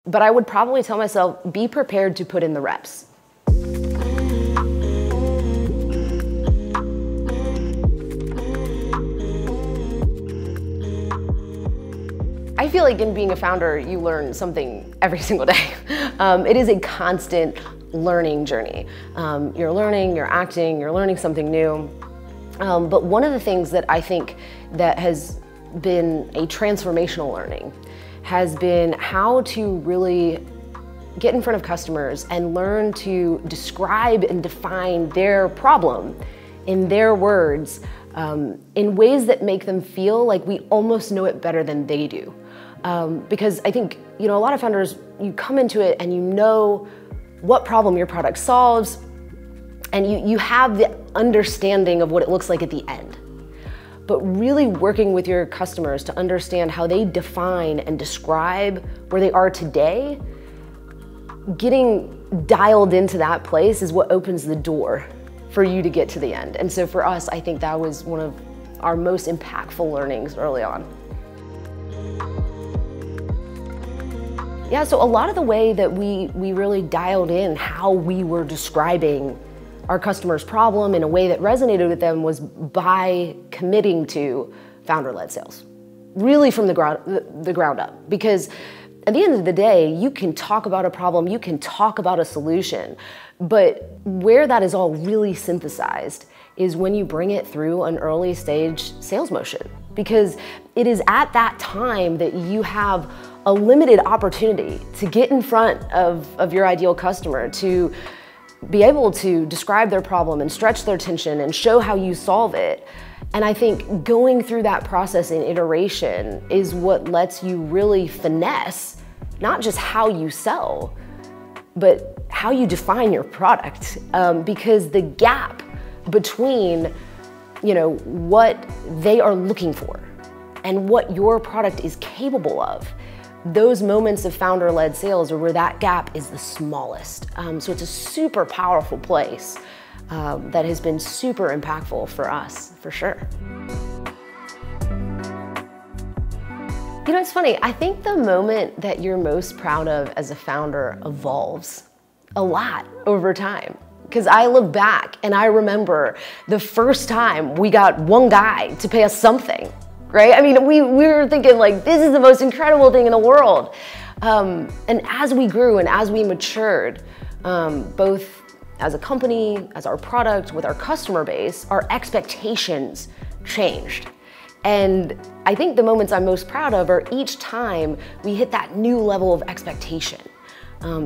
But I would probably tell myself, be prepared to put in the reps. I feel like in being a founder, you learn something every single day. It is a constant learning journey. You're learning, you're acting, you're learning something new. But one of the things that I think that has been a transformational learning has been how to really get in front of customers and learn to describe and define their problem in their words in ways that make them feel like we almost know it better than they do. Because I think, a lot of founders, you come into it and you know what problem your product solves, and you have the understanding of what it looks like at the end. But really working with your customers to understand how they define and describe where they are today, getting dialed into that place is what opens the door for you to get to the end. And so for us, I think that was one of our most impactful learnings early on. Yeah, so a lot of the way that we really dialed in how we were describing our customer's problem in a way that resonated with them was by committing to founder-led sales, really from the ground up. Because at the end of the day, you can talk about a problem, you can talk about a solution, but where that is all really synthesized is when you bring it through an early stage sales motion. Because it is at that time that you have a limited opportunity to get in front of your ideal customer, to be able to describe their problem and stretch their attention and show how you solve it. And I think going through that process and iteration is what lets you really finesse not just how you sell, but how you define your product. Because the gap between what they are looking for and what your product is capable of, those moments of founder-led sales are where that gap is the smallest. So it's a super powerful place that has been super impactful for us, for sure. It's funny, I think the moment that you're most proud of as a founder evolves a lot over time. Because I look back and I remember the first time we got one guy to pay us something. Right? I mean, we were thinking like, this is the most incredible thing in the world. And as we grew and as we matured, both as a company, as our product, with our customer base, our expectations changed. And I think the moments I'm most proud of are each time we hit that new level of expectation.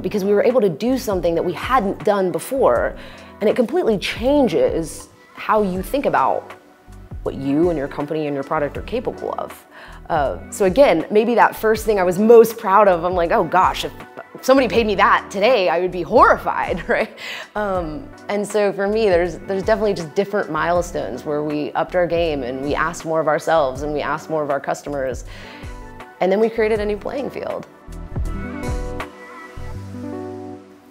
Because we were able to do something that we hadn't done before, and it completely changes how you think about what you and your company and your product are capable of. So again, maybe that first thing I was most proud of, I'm like, oh gosh, if somebody paid me that today, I would be horrified, right? And so for me, there's definitely just different milestones where we upped our game and we asked more of ourselves and we asked more of our customers. And then we created a new playing field.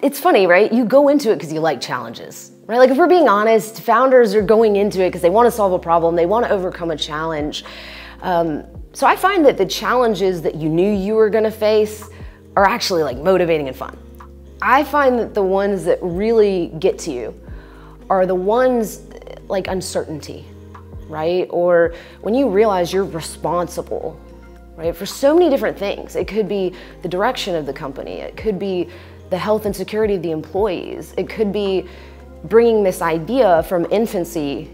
It's funny, right? You go into it because you like challenges. Right? Like if we're being honest, founders are going into it because they want to solve a problem, they want to overcome a challenge. So I find that the challenges that you knew you were going to face are actually like motivating and fun. I find that the ones that really get to you are the ones like uncertainty, right? Or when you realize you're responsible, right? For so many different things. It could be the direction of the company. It could be the health and security of the employees. It could be bringing this idea from infancy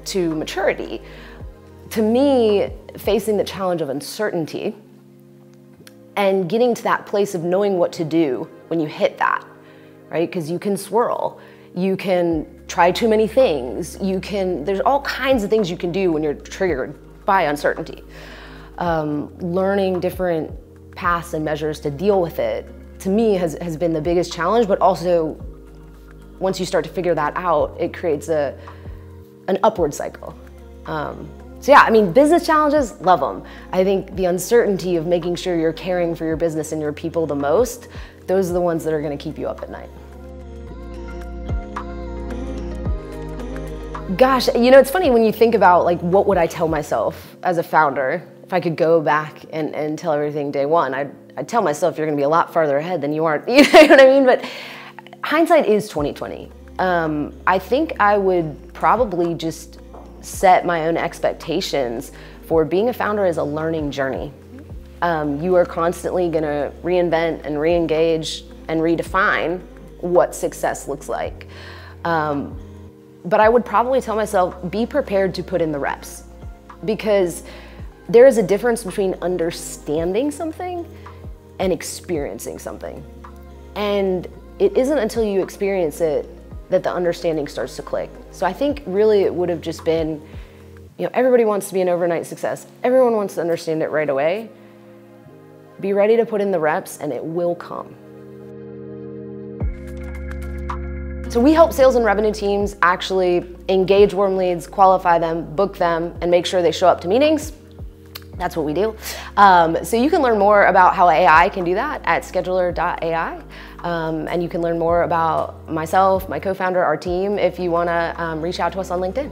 to maturity. To me, facing the challenge of uncertainty and getting to that place of knowing what to do when you hit that, right? Because you can swirl, you can try too many things, there's all kinds of things you can do when you're triggered by uncertainty. Learning different paths and measures to deal with it, to me, has been the biggest challenge, but also once you start to figure that out, it creates an upward cycle. So yeah, I mean, business challenges, love them. I think the uncertainty of making sure you're caring for your business and your people the most, those are the ones that are gonna keep you up at night. Gosh, it's funny when you think about like, what would I tell myself as a founder? If I could go back and tell everything day one, I tell myself you're going to be a lot farther ahead than you are. You know what I mean? But hindsight is 20/20. I think I would probably just set my own expectations for being a founder as a learning journey. You are constantly going to reinvent and re-engage and redefine what success looks like. But I would probably tell myself, be prepared to put in the reps, because there is a difference between understanding something and experiencing something. And it isn't until you experience it that the understanding starts to click. So I think really it would have just been, everybody wants to be an overnight success. Everyone wants to understand it right away. Be ready to put in the reps and it will come. So we help sales and revenue teams actually engage warm leads, qualify them, book them, and make sure they show up to meetings. That's what we do. So you can learn more about how AI can do that at Scheduler.ai. And you can learn more about myself, my co-founder, our team, if you want to reach out to us on LinkedIn.